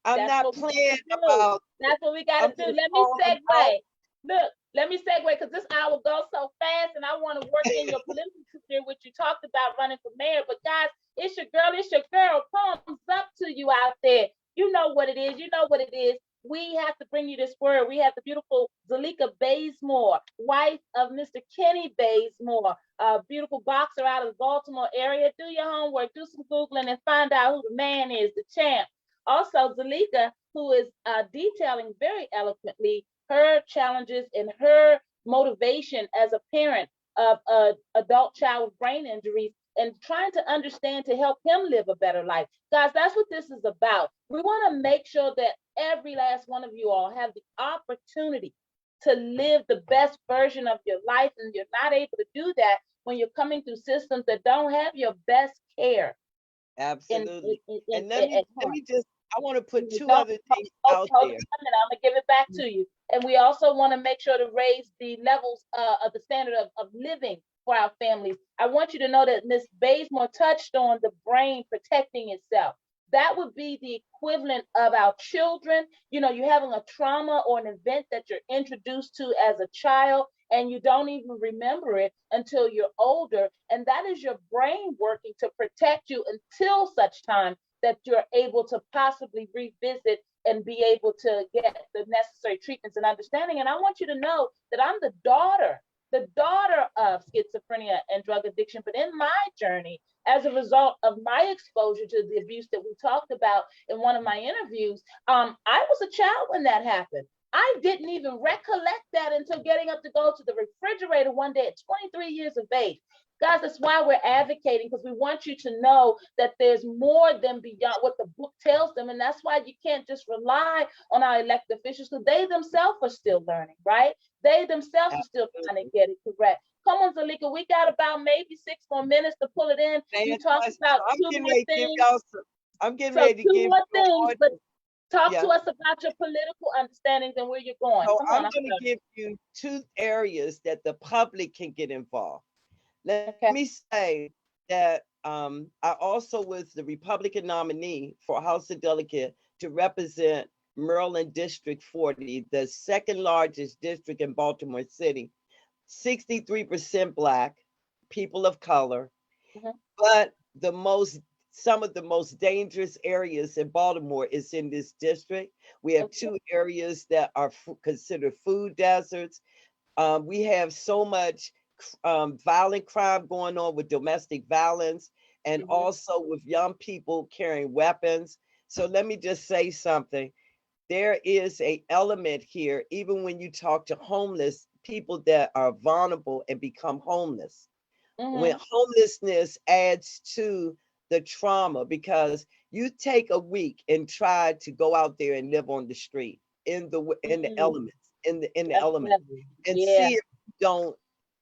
I'm not playing about. That's what we got to do. Let me segue. Look, let me segue, because this hour goes so fast, and I want to work in your political career, which you talked about running for mayor. But guys, it's your girl. Thumbs up to you out there. You know what it is. You know what it is. we have to bring you this word. We have the beautiful Zalika Bazemore, wife of Mr. Kenny Bazemore, a beautiful boxer out of the Baltimore area. Do your homework, do some Googling, and find out who the man is, the champ. Also, Zalika, who is detailing very eloquently her challenges and her motivation as a parent of an adult child with brain injuries and trying to understand to help him live a better life. Guys, that's what this is about. We want to make sure that every last one of you all have the opportunity to live the best version of your life, and you're not able to do that when you're coming through systems that don't have your best care Absolutely. And let at me home. just, I want to put two Don't other things out hold there. on a minute. I'm gonna give it back to you. And we also want to make sure to raise the levels of the standard of living for our families. I want you to know that Ms. Bazemore touched on the brain protecting itself. That would be the equivalent of our children. You know, you're having a trauma or an event that you're introduced to as a child, and you don't even remember it until you're older. And that is your brain working to protect you until such time that you're able to possibly revisit and be able to get the necessary treatments and understanding. And I want you to know that I'm the daughter of schizophrenia and drug addiction. But in my journey, as a result of my exposure to the abuse that we talked about in one of my interviews, I was a child when that happened. I didn't even recollect that until getting up to go to the refrigerator one day at 23 years of age. Guys, that's why we're advocating, because we want you to know that there's more than beyond what the book tells them. And that's why you can't just rely on our elected officials, because they themselves are still learning, right? They themselves are still trying to get it correct. Come on, Zalika, we got about maybe 6 more minutes to pull it in. You talked Fantastic. about I'm two getting more ready to give things. y'all some, I'm getting So ready to two give more you things, all, but talk yeah. to us about your political understandings and where you're going. So Come I'm on, going to give you two areas that the public can get involved. Let okay. me say that I also was the Republican nominee for House of Delegate to represent Maryland District 40, the second largest district in Baltimore City. 63% Black, people of color, Mhm. but some of the most dangerous areas in Baltimore is in this district. We have Okay. two areas that are considered food deserts. We have so much violent crime going on with domestic violence and Mhm. also with young people carrying weapons. So let me just say something. There is a element here, even when you talk to homeless people that are vulnerable and become homeless. When Mhm. homelessness adds to the trauma, because you take a week and try to go out there and live on the street in the Mhm. elements in the elements Definitely. and Yeah. see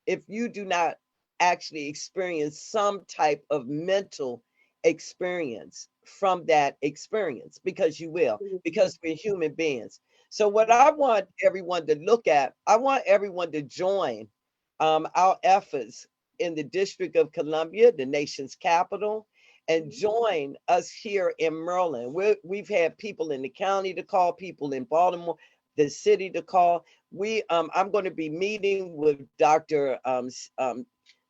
if you do not actually experience some type of mental experience from that experience, because you will, because we're human beings. So what I want everyone to look at, I want everyone to join our efforts in the District of Columbia, the nation's capital, and join us here in Maryland. We've had people in the county to call, people in Baltimore, the city to call. I'm going to be meeting with Dr.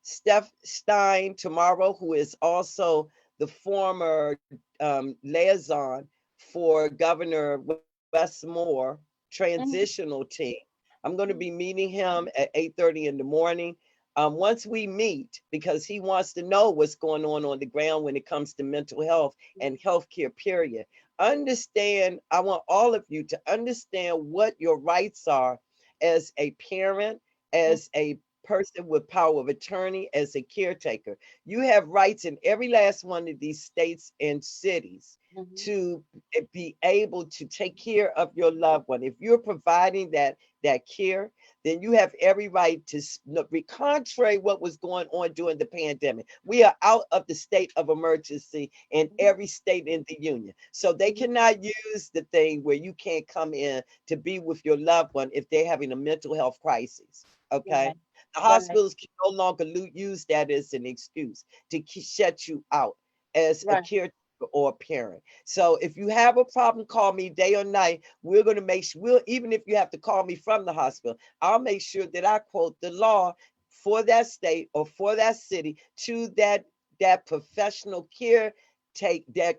Steph Stein tomorrow, who is also the former liaison for Governor Westmore Mhm. transitional team. I'm going to be meeting him at 8:30 in the morning. Once we meet, because he wants to know what's going on the ground when it comes to mental health and healthcare, period. I want all of you to understand what your rights are as a parent, as a person with power of attorney, as a caretaker. You have rights in every last one of these states and cities Mhm. to be able to take care of your loved one. If you're providing that care, then you have every right to be contrary what was going on during the pandemic. We are out of the state of emergency in every state in the union. So they cannot use the thing where you can't come in to be with your loved one if they're having a mental health crisis. Okay. Right. The Right. hospitals can no longer use that as an excuse to shut you out as a Right. caretaker or a parent. So if you have a problem, call me day or night. We're going to make sure, even if you have to call me from the hospital, I'll make sure that I quote the law for that state or for that city to that professional care take that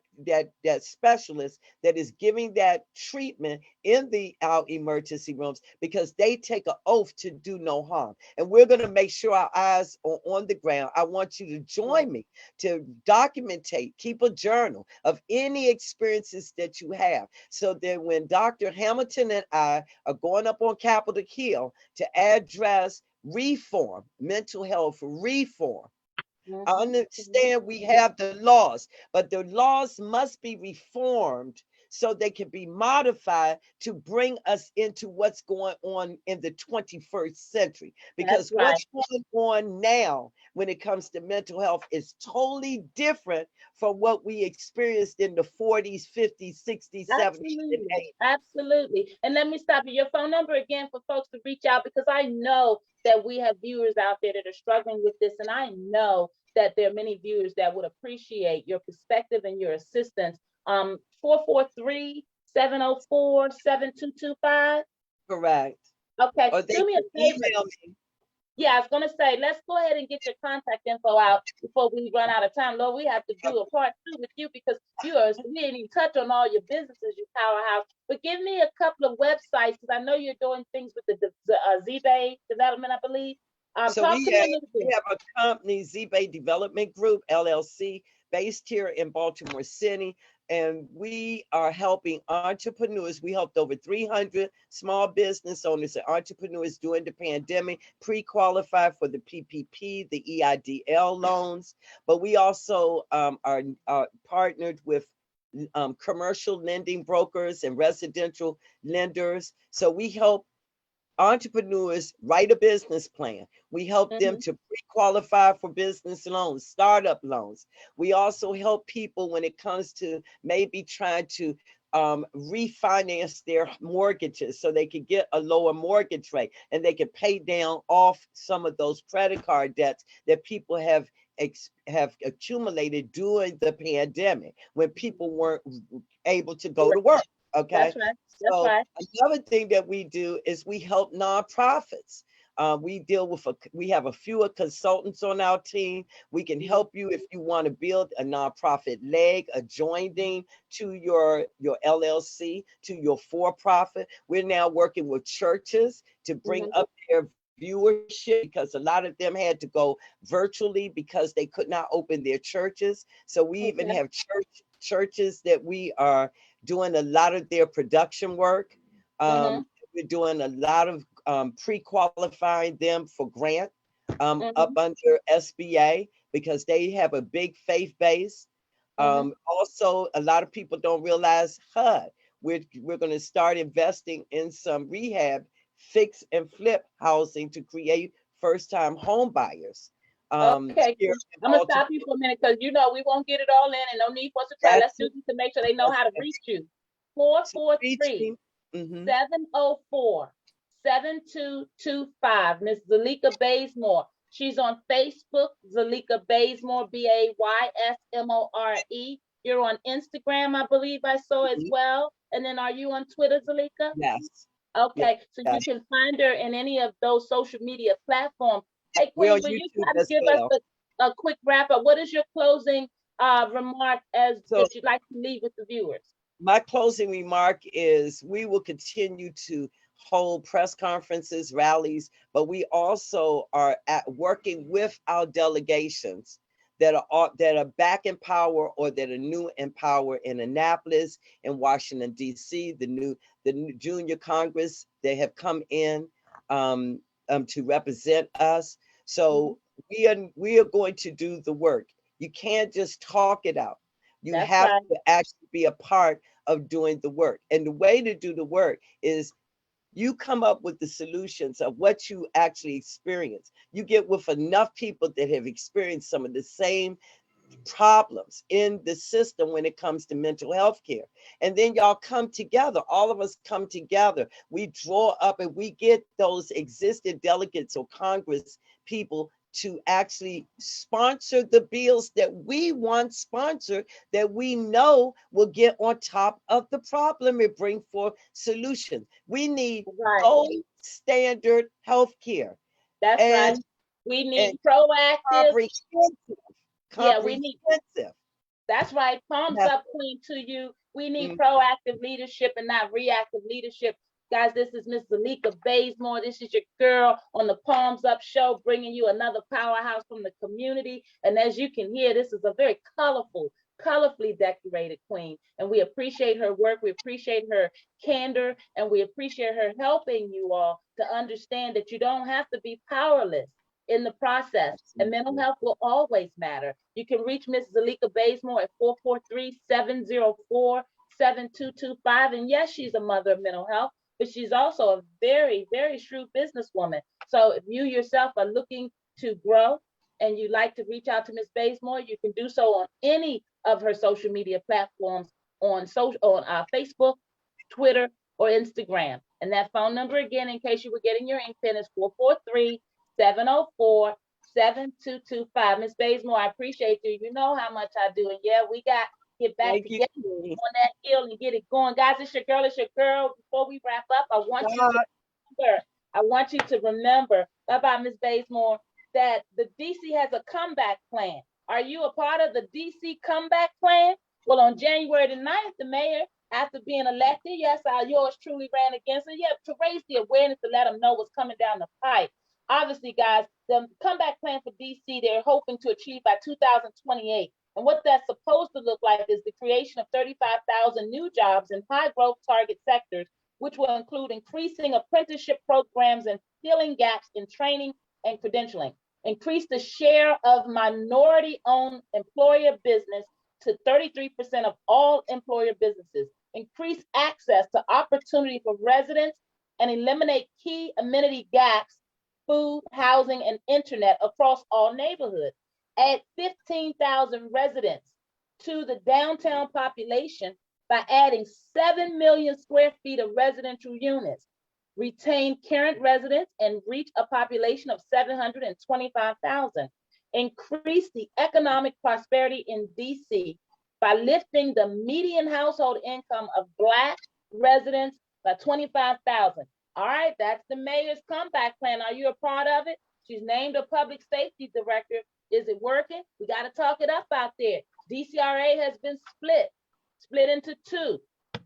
specialist that is giving that treatment in our emergency rooms, because they take an oath to do no harm. And we're going to make sure our eyes are on the ground. I want you to join me to documentate, keep a journal of any experiences that you have, so that when Dr. Hamilton and I are going up on Capitol Hill to address reform, mental health reform, I understand we have the laws, but the laws must be reformed so they can be modified to bring us into what's going on in the 21st century. Because That's right. what's going on now when it comes to mental health is totally different from what we experienced in the 40s, 50s, 60s, 70s, and Absolutely. 80s. Absolutely. And let me stop you. Your phone number again for folks to reach out, because I know that we have viewers out there that are struggling with this. And I know that there are many viewers that would appreciate your perspective and your assistance. 443-704-7225. Correct. Okay. Or they Do me a can favor. email me. Yeah, I was gonna say, let's go ahead and get your contact info out before we run out of time. Lord, we have to do a part 2 with you, because we didn't even touch on all your businesses, you powerhouse. But give me a couple of websites, because I know you're doing things with the Z-Bay development, I believe. So Talk to me a little we bit. have a company, Z-Bay Development Group, LLC, based here in Baltimore City. And we are helping entrepreneurs. We helped over 300 small business owners and entrepreneurs during the pandemic, pre-qualify for the PPP, the EIDL loans. But we also are partnered with commercial lending brokers and residential lenders. So we help entrepreneurs write a business plan. We help them to pre-qualify for business loans, startup loans. We also help people when it comes to maybe trying to refinance their mortgages so they could get a lower mortgage rate and they can pay down off some of those credit card debts that people have accumulated during the pandemic when people weren't able to go to work. Okay. That's right. That's So right. another thing that we do is we help nonprofits. We deal with we have a few consultants on our team. We can help you if you want to build a nonprofit leg, adjoining to your LLC, to your for-profit. We're now working with churches to bring up their viewership, because a lot of them had to go virtually because they could not open their churches. So we even have churches that we are doing a lot of their production work. We're doing a lot of pre-qualifying them for grant up under SBA, because they have a big faith base. Also, a lot of people don't realize HUD. We're going to start investing in some rehab, fix and flip housing to create first-time home buyers. Okay, I'm gonna stop you for a minute, because we won't get it all in, and no need for us to try. Let's do this to make sure they know how to reach you. 443-704-7225. Miss Zalika Bazemore. She's on Facebook, Zalika Bazemore, Baysmore. You're on Instagram, I believe I saw as well. And then are you on Twitter, Zalika? Yes. Okay, so you can find her in any of those social media platforms. Hey, Queen, will you try to give us a quick wrap up? What is your closing remark that you'd like to leave with the viewers? My closing remark is we will continue to hold press conferences, rallies, but we also are working with our delegations that are back in power or that are new in power in Annapolis, in Washington, D.C., the new Junior Congress. They have come in to represent us. So we are going to do the work. You can't just talk it out. You have to actually be a part of doing the work. And the way to do the work is you come up with the solutions of what you actually experience. You get with enough people that have experienced some of the same problems in the system when it comes to mental health care. And then y'all come together. All of us come together. We draw up and we get those existing delegates or Congress people to actually sponsor the bills that we want sponsored, that we know will get on top of the problem and bring forth solutions. We need gold standard health care. That's right. We need proactive. Comprehensive. That's right. Palms Yeah. up, Queen, to you. We need Mm. proactive leadership and not reactive leadership. Guys, this is Miss Zalika Bazemore. This is your girl on the Palms Up Show, bringing you another powerhouse from the community. And as you can hear, this is a very colorfully decorated queen. And we appreciate her work. We appreciate her candor. And we appreciate her helping you all to understand that you don't have to be powerless in the process. And mental health will always matter. You can reach Miss Zalika Bazemore at 443-704-7225. And yes, she's a mother of mental health, but she's also a very, very shrewd businesswoman. So if you yourself are looking to grow and you'd like to reach out to Miss Bazemore, you can do so on any of her social media platforms on Facebook, Twitter, or Instagram. And that phone number again, in case you were getting your ink pen, is 443-704-7225. Miss Bazemore, I appreciate you. You know how much I do. And yeah, we got to get back Thank you, together Queen. on that hill and get it going. Guys, it's your girl. Before we wrap up, I want you to remember, bye-bye, Miss Bazemore, that the DC has a comeback plan. Are you a part of the DC comeback plan? Well, on January the 9th, the mayor, after being elected, yes, yours truly ran against it. Yeah, to raise the awareness to let them know what's coming down the pipe. Obviously, guys, the comeback plan for DC, they're hoping to achieve by 2028. And what that's supposed to look like is the creation of 35,000 new jobs in high growth target sectors, which will include increasing apprenticeship programs and filling gaps in training and credentialing. Increase the share of minority-owned employer business to 33% of all employer businesses. Increase access to opportunity for residents and eliminate key amenity gaps, food, housing, and internet across all neighborhoods. Add 15,000 residents to the downtown population by adding 7 million square feet of residential units. Retain current residents and reach a population of 725,000. Increase the economic prosperity in DC by lifting the median household income of Black residents by 25,000. All right, that's the mayor's comeback plan. Are you a part of it? She's named a public safety director. Is it working? We got to talk it up out there. DCRA has been split into two.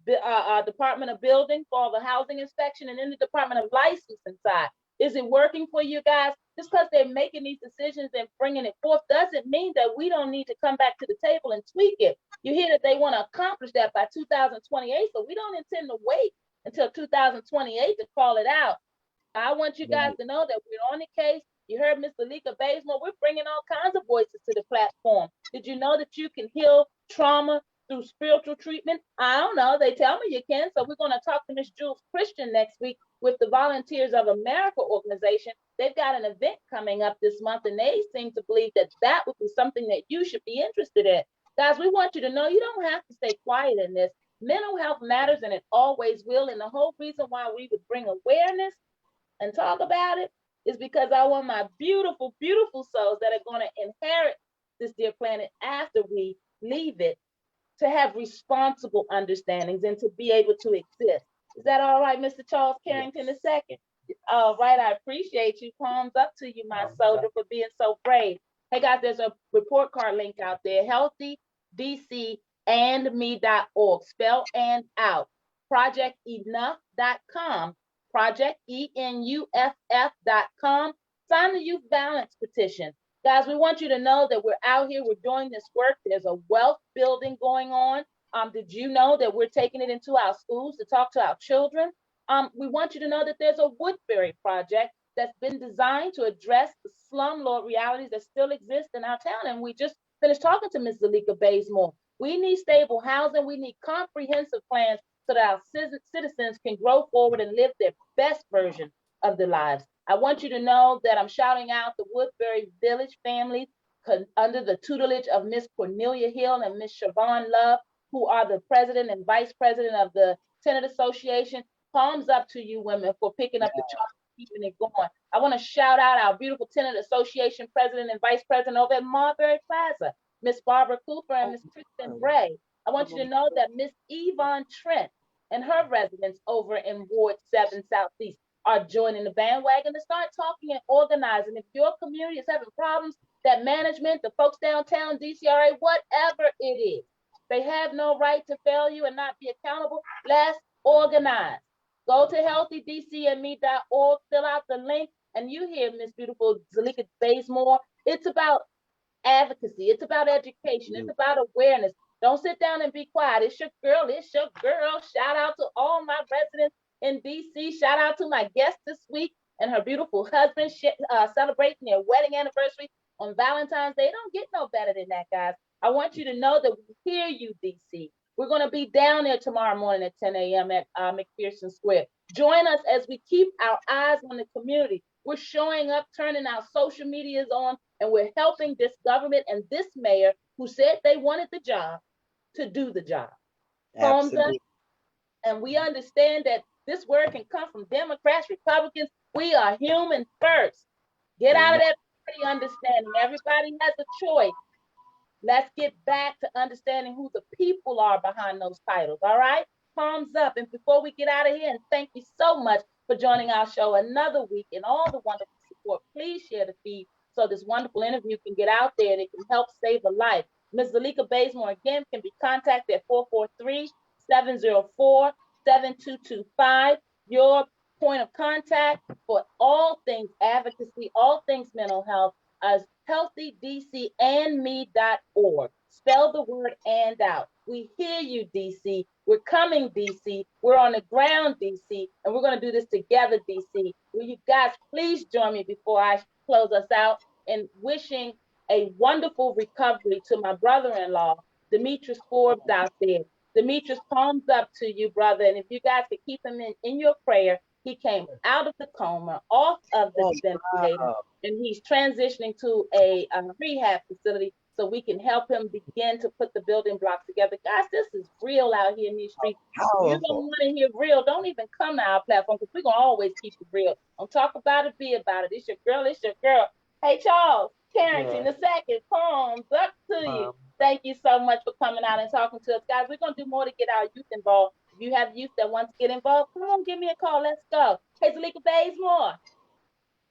The Department of Building for the housing inspection, and then the Department of Licensing side. Is it working for you guys? Just because they're making these decisions and bringing it forth doesn't mean that we don't need to come back to the table and tweak it. You hear that they want to accomplish that by 2028, so we don't intend to wait until 2028 to call it out. I want you guys to know that we're on the case. You heard Ms. Zalika Bazemore. We're bringing all kinds of voices to the platform. Did you know that you can heal trauma through spiritual treatment? I don't know. They tell me you can. So we're going to talk to Miss Jules Christian next week with the Volunteers of America organization. They've got an event coming up this month, and they seem to believe that that would be something that you should be interested in. Guys, we want you to know you don't have to stay quiet in this. Mental health matters, and it always will. And the whole reason why we would bring awareness and talk about it is because I want my beautiful, beautiful souls that are going to inherit this dear planet after we leave it to have responsible understandings and to be able to exist. Is that all right, Mr. Charles Carrington II? All right, I appreciate you. Palms up to you, my soldier, for being so brave. Hey guys, there's a report card link out there, healthydcandme.org, spell and out, projectenough.com, projectenuff.com, sign the youth balance petition. Guys, we want you to know that we're out here, we're doing this work. There's a wealth building going on. Did you know that we're taking it into our schools to talk to our children? We want you to know that there's a Woodbury project that's been designed to address the slumlord realities that still exist in our town. And we just finished talking to Ms. Zalika Bazemore. We need stable housing. We need comprehensive plans so that our citizens can grow forward and live their best version of their lives. I want you to know that I'm shouting out the Woodbury Village family under the tutelage of Miss Cornelia Hill and Miss Siobhan Love, who are the president and vice president of the Tenant Association. Palms up to you women for picking up the charge, keeping it going. I want to shout out our beautiful Tenant Association president and vice president over at Marbury Plaza, Miss Barbara Cooper and Miss Kristen Bray. I want you to know that Miss Yvonne Trent and her residents over in Ward 7 Southeast are joining the bandwagon to start talking and organizing. If your community is having problems, that management, the folks downtown, DCRA, whatever it is, they have no right to fail you and not be accountable. Let's organize. Go to healthydcme.org, fill out the link, and you hear Miss Beautiful Zalika Bazemore. It's about advocacy. It's about education. It's about awareness. Don't sit down and be quiet. It's your girl. It's your girl. Shout out to all my residents in DC. Shout out to my guest this week and her beautiful husband celebrating their wedding anniversary on Valentine's Day. Don't get no better than that, guys. I want you to know that we hear you, DC. We're going to be down there tomorrow morning at 10 a.m. at McPherson Square. Join us as we keep our eyes on the community. We're showing up, turning our social medias on, and we're helping this government and this mayor who said they wanted the job to do the job. Absolutely. And we understand that this word can come from Democrats, Republicans. We are human first. Get out of that party understanding. Everybody has a choice. Let's get back to understanding who the people are behind those titles, all right? Palms up. And before we get out of here, and thank you so much for joining our show another week and all the wonderful support, please share the feed so this wonderful interview can get out there and it can help save a life. Ms. Zalika Bazemore, again, can be contacted at 443-704-7225. Your point of contact for all things advocacy, all things mental health, as healthydcandme.org. Spell the word "and" out. We hear you, DC. We're coming, DC. We're on the ground, DC, and we're going to do this together, DC. Will you guys please join me before I close us out in wishing a wonderful recovery to my brother-in-law, Demetrius Forbes, out there. Demetrius, palms up to you, brother. And if you guys could keep him in your prayer, he came out of the coma, off of the ventilator, and he's transitioning to a rehab facility so we can help him begin to put the building blocks together. Guys, this is real out here in these streets. If you don't want to hear real, don't even come to our platform because we're going to always keep it real. Don't talk about it, be about it. It's your girl, it's your girl. Hey, Charles, Carrington, the second, palms up to you. Thank you so much for coming out and talking to us. Guys, we're going to do more to get our youth involved. If you have youth that want to get involved, come on, give me a call. Let's go. Hey, Zalika Bazemore.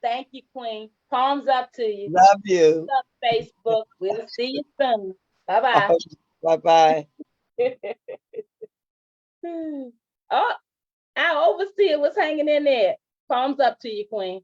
Thank you, Queen. Palms up to you. Love you. Up Facebook. We'll see you soon. Bye-bye. Bye-bye. Oh, our overseer was hanging in there. Palms up to you, Queen.